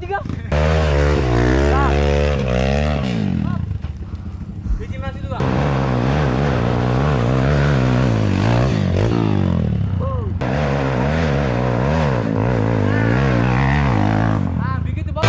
tiga. Biji masih dua. Begitu bang.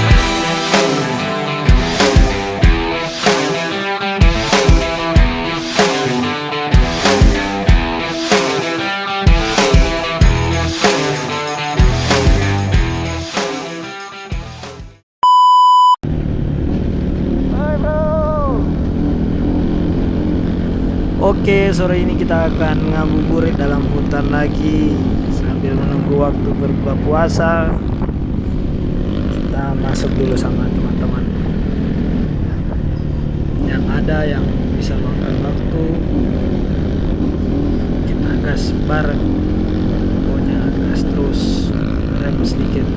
Oke, sore ini kita akan ngabuburit dalam hutan lagi sambil menunggu waktu berbuka puasa. Kita masuk dulu sama teman-teman yang ada yang bisa luangkan waktu. Kita gas bareng, pokoknya gas terus, rem sedikit.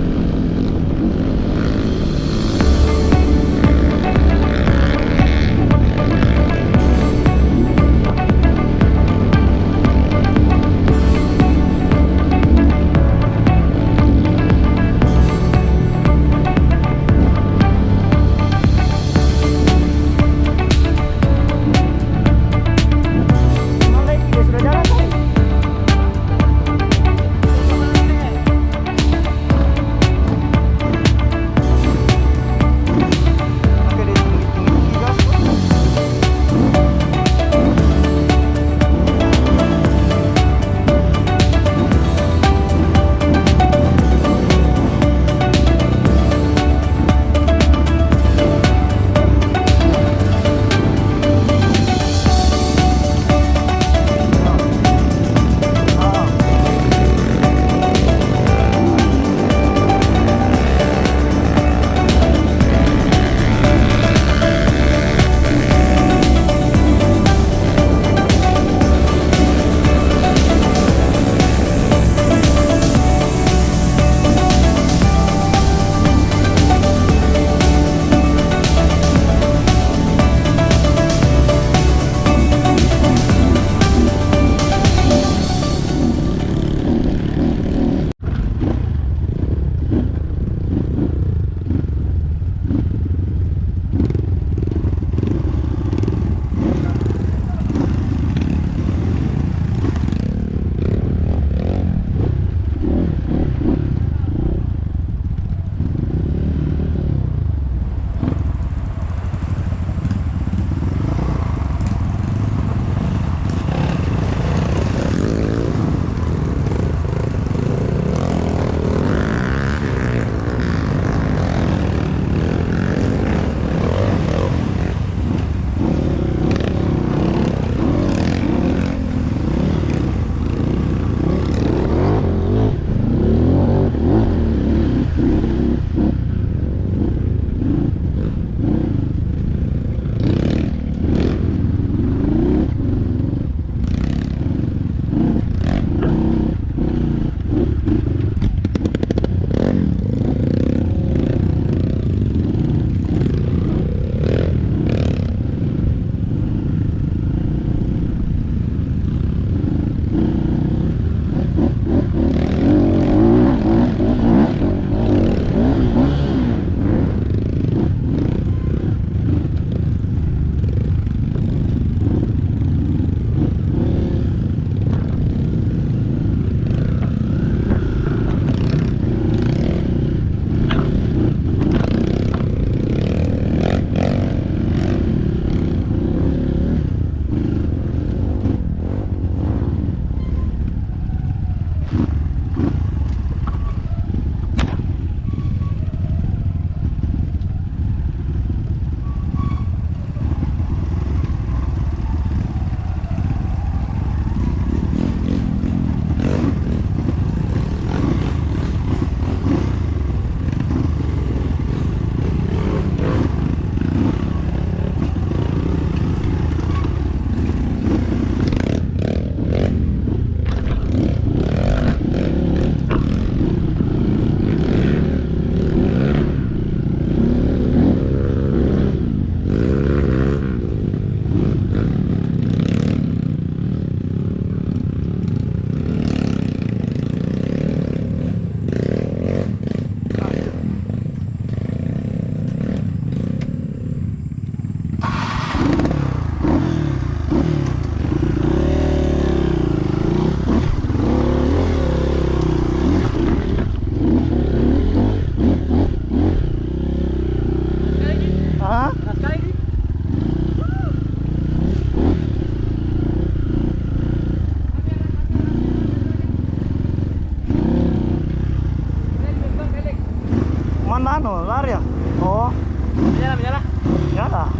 Bentar ya. Oh, Menyala, menyala. nyala.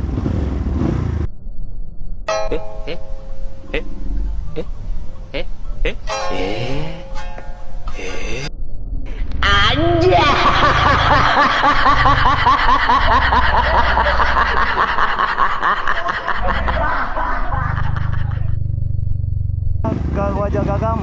Gak wajah gagam.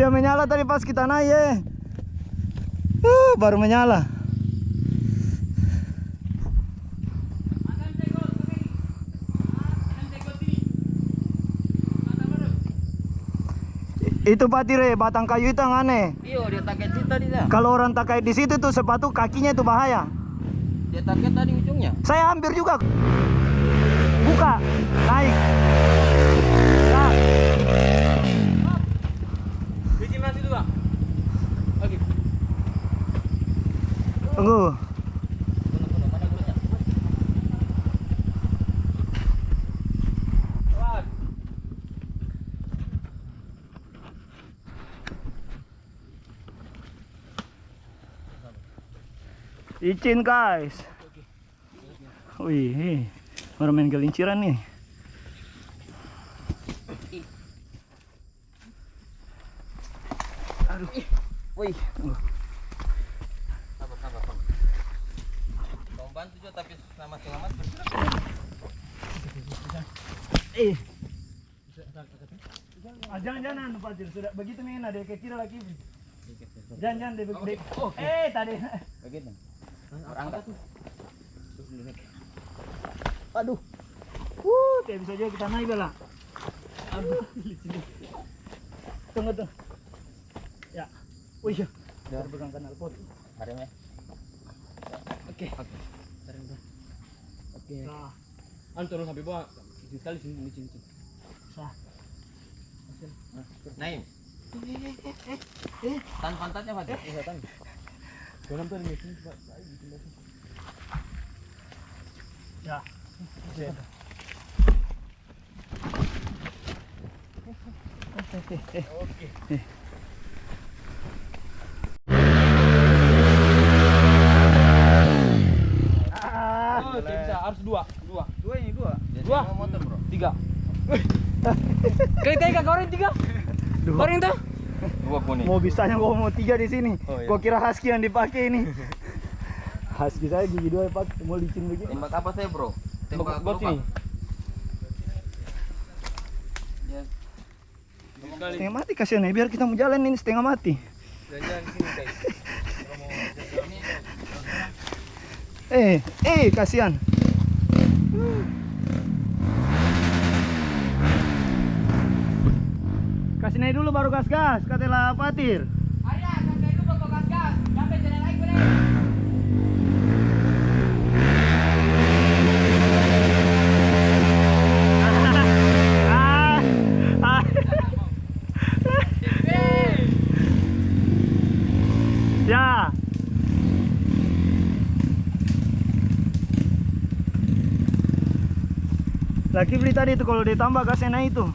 Dia menyala tadi pas kita naik ya. Baru menyala. Itu patire batang kayu itu yang aneh. Iya, dia takut situ tadi dah. Kalau orang tak kayak di situ tuh sepatu kakinya itu bahaya. Dia takut tadi ujungnya. Saya hampir juga. Buka, naik. Nah. Biji masih dua. Oke. Tunggu. Mana gulanya? Wah. Licin guys. Wih, baru main gelinciran nih. Aduh, wih. Sabar, Bang. Mau bantu juga tapi selamat bergerak. Jangan Fatir, sudah begitu main ada kecil lagi. Jangan deh. Oh, Tadi. begitu. Orang angkat tuh. Aduh. Kayak bisa juga kita naik bela. Aduh, licin. Tunggu tuh. Ya. Wih, biar pegang kanal pot. Ada ya? Oke. Tarik dah. Oke. Nah, Turun sampai bawah. Sekali sini. sah. Naim. Tan pantatnya, Pak. Iya, tan. Jangan tuh di sini, Pak. Ya. Oke. Oh, bisa harus dua. Dua ini dua. Dua motor, Bro. Tiga. Kayak kau orang tiga. Dua. Orang tuh. Dua kuning. Mau bisanya gua mau tiga di sini. Oh, iya. Gua kira husky yang dipakai ini. Husky saya gigi dua ya, Pak. Mau licin begini. Tembak apa saya, Bro? Tembak bot apa? ini. Ya. Sekali. Setengah mati kasihan ya, biar kita mau jalan ini setengah mati. Jalan-jalan di sini, guys. Kasihan. Kasih naik dulu baru gas-gas, katalah Fatir. Ayah, sampai dulu kok gas-gas. Sampai jalan naik boleh. Ya. Lagi beli tadi itu kalau ditambah gasnya naik itu.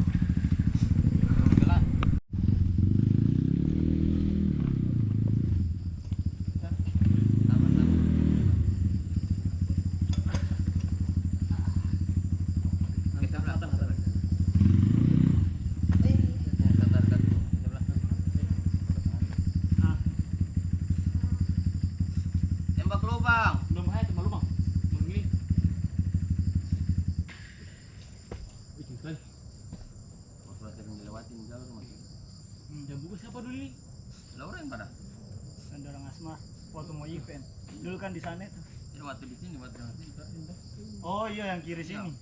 Tembak lubang. Belum hai cuma lubang. Begini. Bikin sekali. Waktu sering dilewatin jalan mas. Jam buku siapa dulu ini? Laura yang pada. Ada orang Asma waktu mau event. Dulu kan di sana tuh. Ini waktu di sini, waktu yang sini. Oh iya yang kiri sini.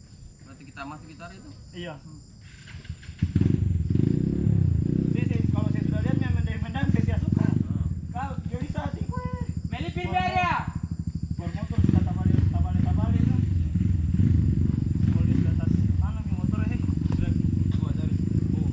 Waktu kita masuk gitar itu. Iya. Kalau saya sudah lihat yang mendang saya suka. Selipin biar ya. Motor sudah tabali kan. Kalau dia sudah mana nih motornya sih? Sudah gua cari. Oh.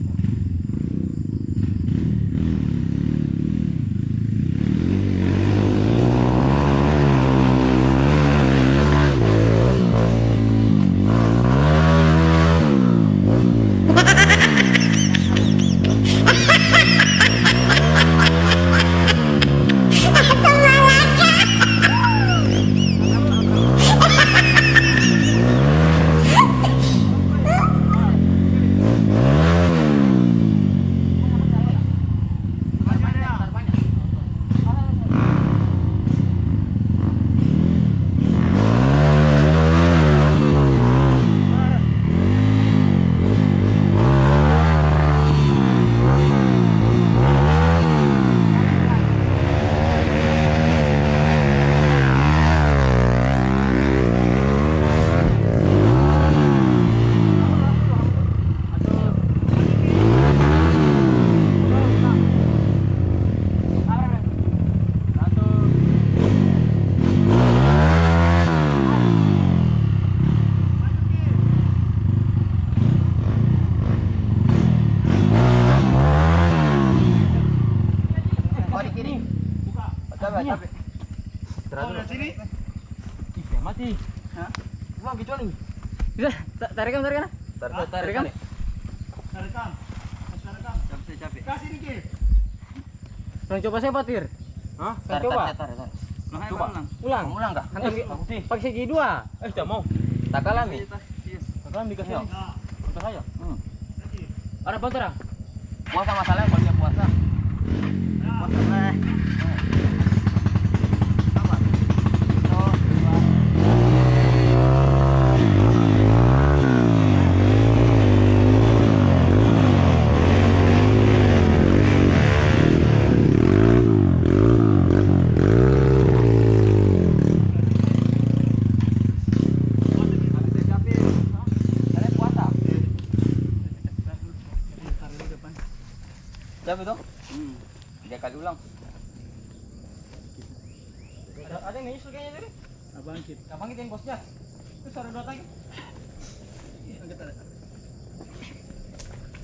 Oh, di kiri. Buka. Coba. Oh, dari sini. Ih, mati. Hah? Wah, gitu nih. Bisa, tarikan. Tarik. Tarik. Tarekam. Tarekam. Capek. Kasih dikit. Tolong coba saya patir. Hah? Tarik, coba. Tarik. Coba. Ulang. Kamu ulang enggak? Pakai segi 2. Tidak mau. Tak kalah nih. Tak kalah dikasih. Nah, Untuk saya. lagi. Ada apa terang? Puasa masalahnya kalau dia puasa. Nah, Apa? Oh, kalian puasa? taruh di depan. Siapa itu? 3 kali ulang. Ada yang nyusul kayaknya tadi. Abang angkit. Kapan kita yang bosnya? Terus ada 2 lagi. Angkat ada.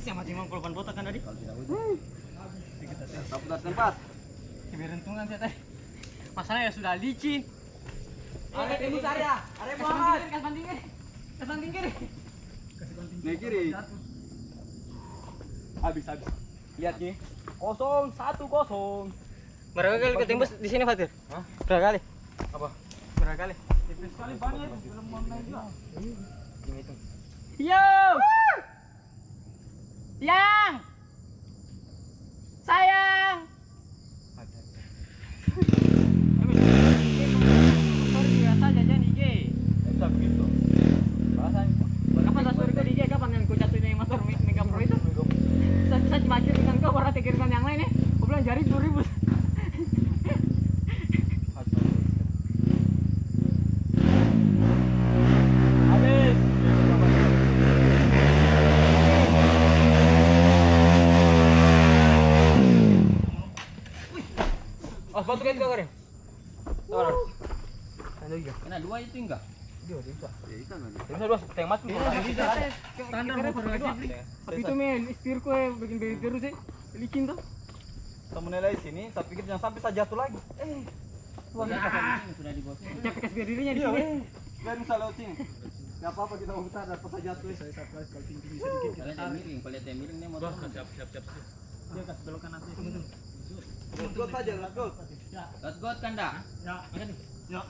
Siapa cuma korban botak kan tadi? Kalau tidak hujan. Tak putar tempat. Keberuntungan saya tadi. Masalahnya sudah licin. Ada ini saya. Ada Muhammad. Kas banting kiri. Kasih banting. Nih kiri. Habis. Lihat nih. 0-1-0. Berapa kali ketembus di sini Fatir? Hah? Berapa kali? Apa? Berapa kali? Tipis sekali banyak belum mau naik juga. Ini hitung. Yo! Yang! Sayang! Sorry biasa jajan IG. Bisa begitu. Rasanya. Kapan saya sorry ke IG? Kapan yang ku jatuhin yang motor Mega Pro itu? Saya cuma kirimkan kau, baru kirimkan yang lain ya. Aku bilang jari 2000. Habis. Oh, batu kain kau kering. Tolong. Kena 2 itu enggak? Dia bisa. Ya bisa enggak? Bisa 2 setengah mati. Standar motor wajib nih. Tapi itu men, setirku bikin beri terus sih. Licin tuh. Kita menilai sini, saya pikir jangan sampai saya jatuh lagi. Sudah di bawah. Capek kasih dirinya di Iya, sini. biar bisa lewat sini. Gak apa-apa kita mau putar, dapat saya jatuh. Saya surprise kalau tinggi sedikit. Kalau lihat yang miring nih motor. Siap. Dia kasih belokan nanti. Got saja, got. Ya, Got kan dah? ya. Angkat nih. Ya.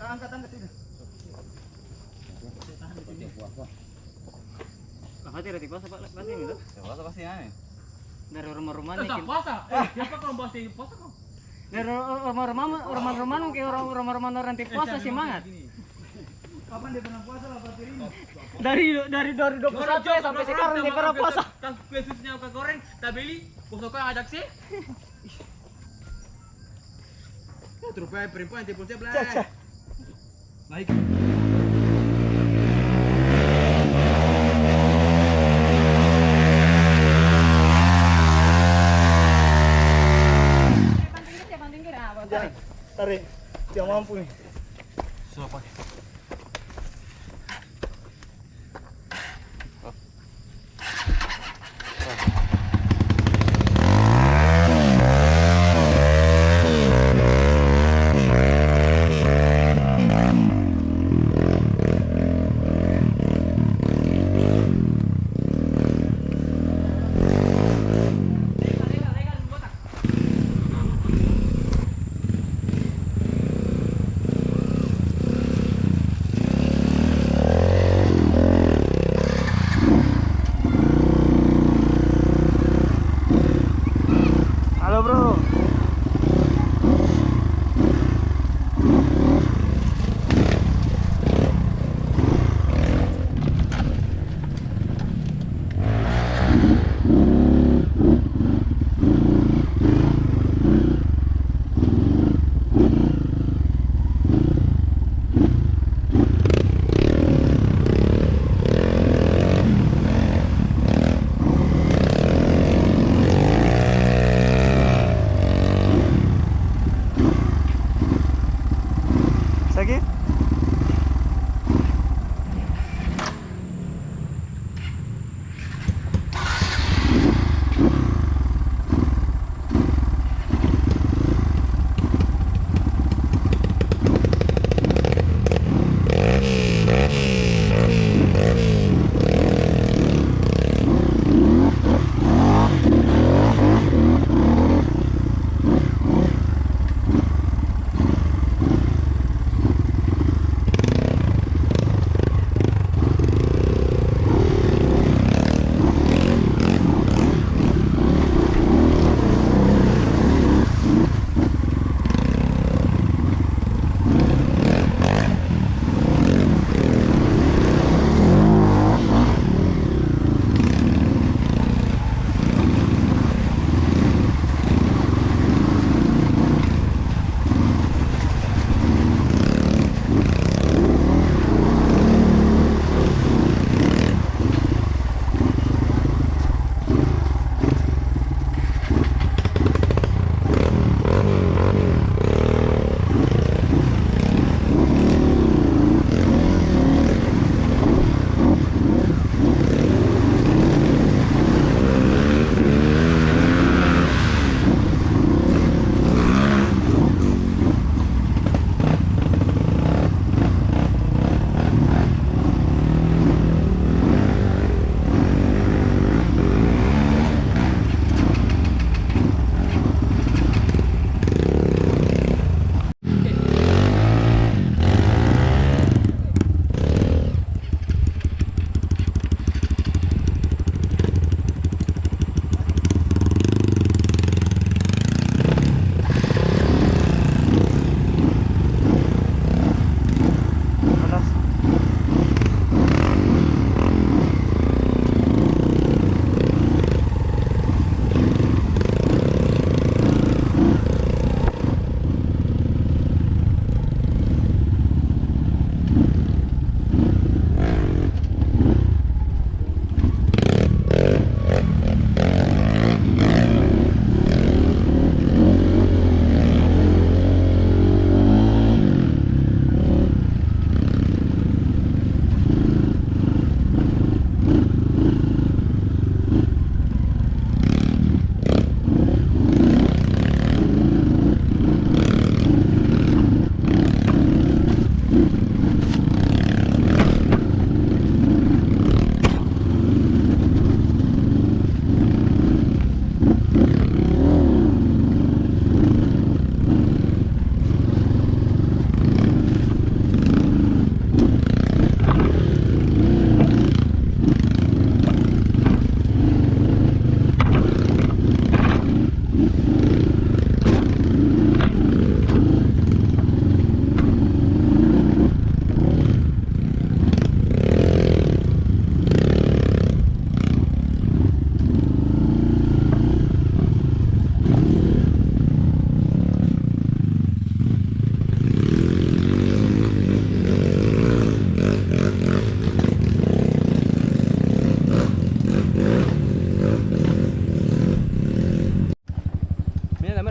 Angkat sini. Tahan di sini. Apa tadi puasa Pak? Pasti gitu. Puasa pasti aneh. Dari rumah-rumah nih. Puasa. Siapa kalau bahas di puasa kok? Dari rumah-rumah kayak rumah-rumah orang tipe puasa semangat. Kapan dia pernah puasa lah Pak ini? Dari 2021 ya sampai sekarang dia pernah puasa. Kan khususnya ke goreng, tak beli, puasa kau ajak sih. Terus perempuan tipe saya belah. Baik. Tarik, tidak mampu nih. Sudah pakai. Halo bro. Sakit?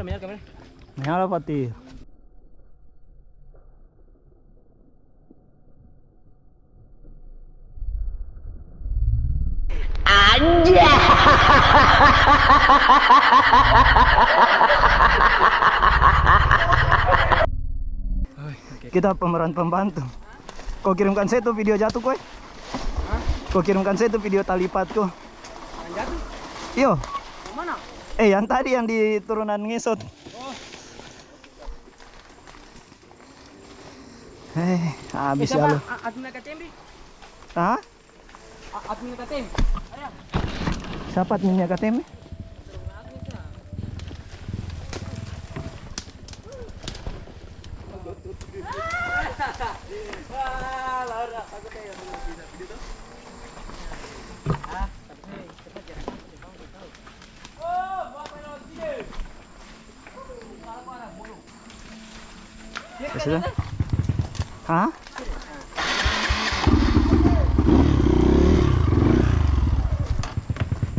Minyak kamera. Menyala pati. Kita pemeran pembantu. Kau kirimkan saya tuh video jatuh koi. Kau kirimkan saya tuh video tali lipatku. Yang jatuh? Yo. Yang mana? Yang tadi yang di turunan ngesot. Oh. Habis ya lu. Admin KTM di? Hah? Admin KTM. Ayo. Siapa adminnya KTM? Sudah? Hah?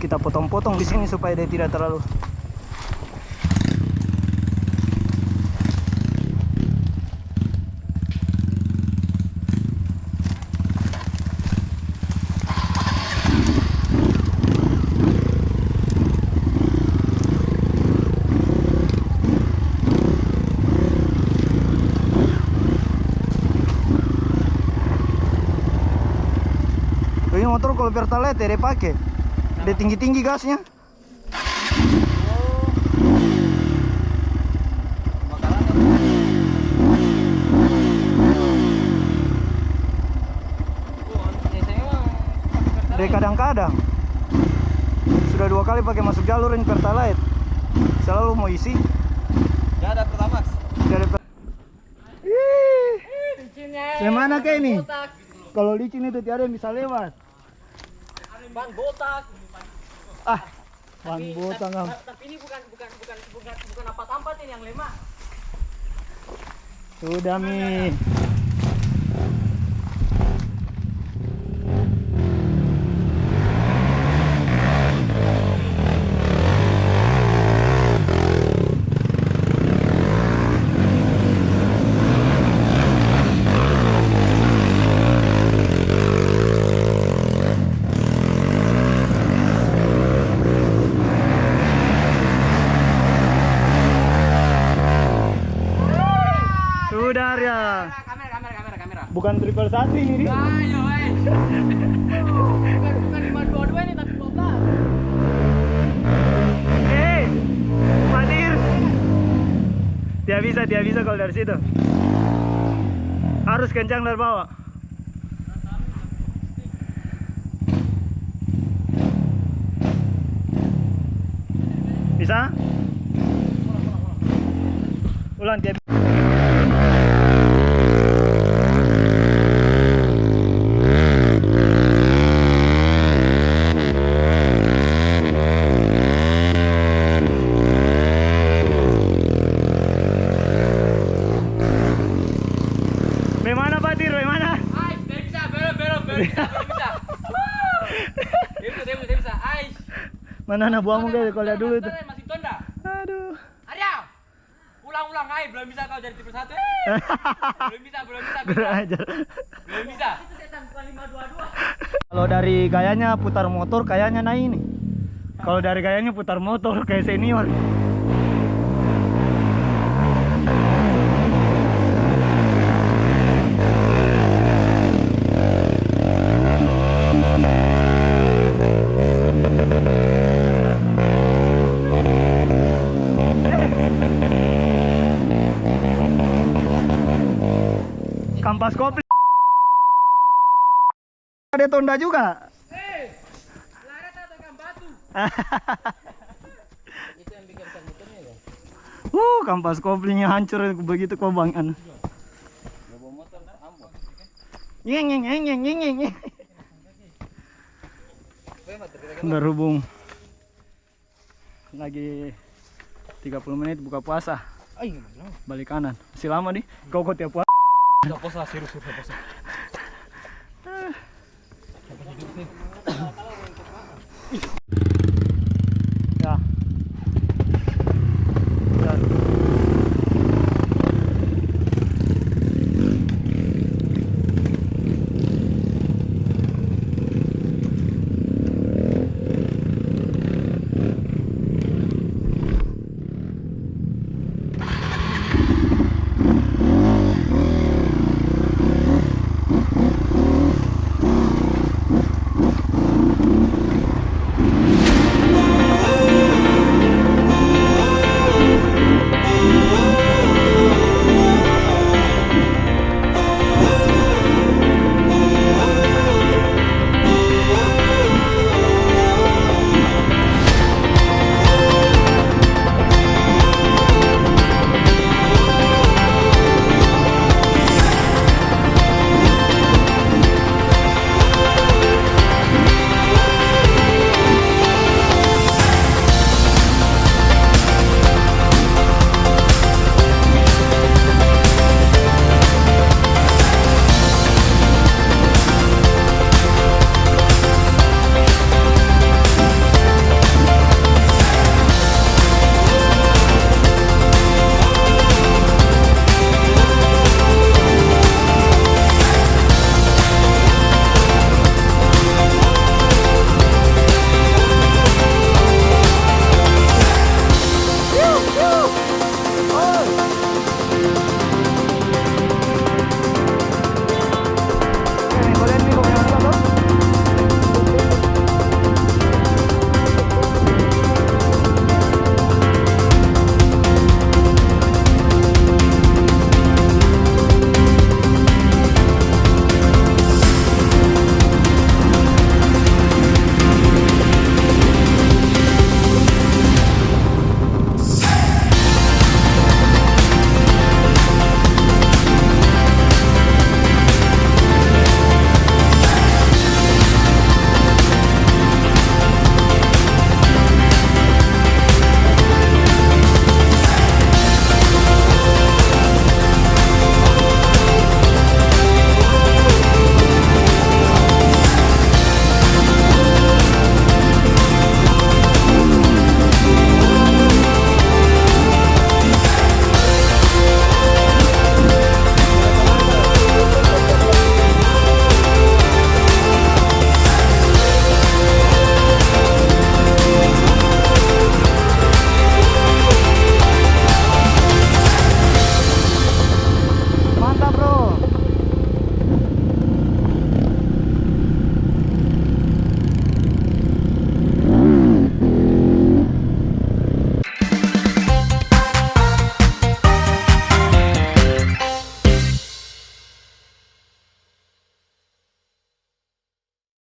Kita potong-potong di sini supaya dia tidak terlalu. Ini motor kalau Pertalite dia pakai, dia tinggi-tinggi gasnya. Dia kadang-kadang sudah 2 kali pakai masuk jalur ini Pertalite, selalu mau isi. Gak ada Pertamax. Gimana kayak ini? Kalau licin itu tiada yang bisa lewat. Ban botak. Ban botak ngam. Tapi ini bukan apa-apa ini yang lemah. Sudah Mi. Sudah ya. Kamera. Bukan 111 ini. Ri. Ayo, bukan 522 ini tapi 12. Padir. Dia bisa kalau dari situ. Harus kencang dari bawah. Bisa? Ulang dia. Bagaimana Padir? Bagaimana? Dia bisa, belum bisa. Dia bisa. Mana anak buahmu guys? Kalau lihat dulu tuh. Masih tonda. Aduh. Arya. Ulang, belum bisa kau jadi tipe 1. Belum bisa. Kurang ajar. Belum bisa. Itu setan bukan 522. Kalau dari gayanya putar motor kayaknya nah ini. Kalau dari gayanya putar motor kayak senior. Kampas kopling. Ada Tonda juga. Larat atau ikan batu? Itu yang bikin motornya ya? Kampas koplingnya hancur begitu kau bang anu. Bawa motor ambon. Nyeng. Berhubung lagi 30 menit buka puasa. Balik kanan. Masih lama nih. Kau tiap puasa. Gak posa, serius posa.